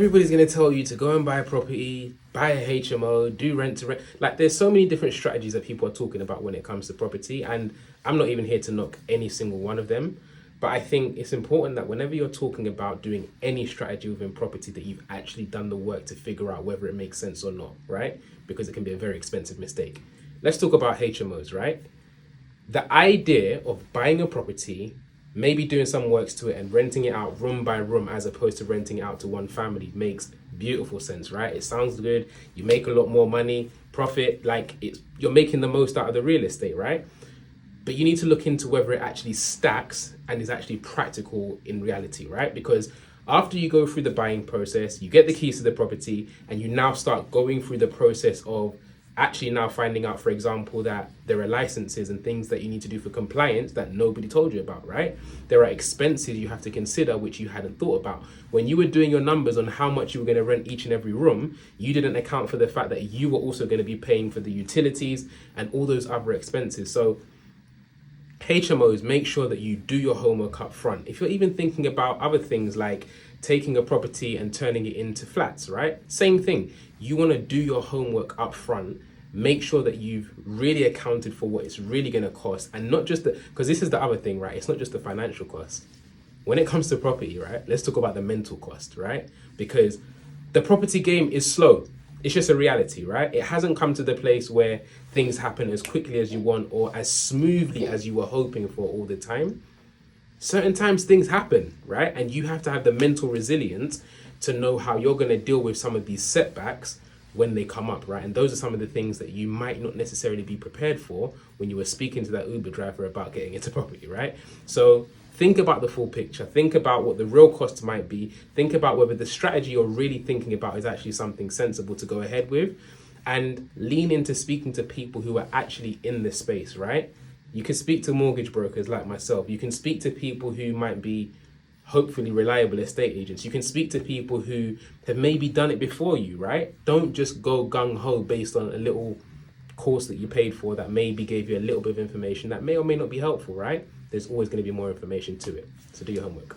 Everybody's going to tell you to go and buy a property, buy a HMO, do rent to rent. Like, there's so many different strategies that people are talking about when it comes to property. And I'm not even here to knock any single one of them. But I think it's important that whenever you're talking about doing any strategy within property, that you've actually done the work to figure out whether it makes sense or not, right? Because it can be a very expensive mistake. Let's talk about HMOs, right? The idea of buying a property, maybe doing some works to it and renting it out room by room as opposed to renting it out to one family makes beautiful sense, right? It sounds good. You make a lot more money, profit, you're making the most out of the real estate, right? But you need to look into whether it actually stacks and is actually practical in reality, right? Because after you go through the buying process, you get the keys to the property, and you now start going through the process of actually now finding out, for example, that there are licenses and things that you need to do for compliance that nobody told you about, right? There are expenses you have to consider which you hadn't thought about. When you were doing your numbers on how much you were going to rent each and every room, you didn't account for the fact that you were also going to be paying for the utilities and all those other expenses. So HMOs, make sure that you do your homework up front. If you're even thinking about other things like taking a property and turning it into flats, right? Same thing. You want to do your homework up front. Make sure that you've really accounted for what it's really going to cost, and not just because this is the other thing, right? It's not just the financial cost. When it comes to property, right? Let's talk about the mental cost, right? Because the property game is slow. It's just a reality, right? It hasn't come to the place where things happen as quickly as you want or as smoothly as you were hoping for all the time. Certain times things happen, right? And you have to have the mental resilience to know how you're going to deal with some of these setbacks when they come up, right? And those are some of the things that you might not necessarily be prepared for when you were speaking to that Uber driver about getting into property, right? So think about the full picture. Think about what the real cost might be. Think about whether the strategy you're really thinking about is actually something sensible to go ahead with, and lean into speaking to people who are actually in this space, right? You can speak to mortgage brokers like myself. You can speak to people who might be hopefully reliable estate agents. You can speak to people who have maybe done it before you, right? Don't just go gung-ho based on a little course that you paid for that maybe gave you a little bit of information that may or may not be helpful, right? There's always going to be more information to it. So do your homework.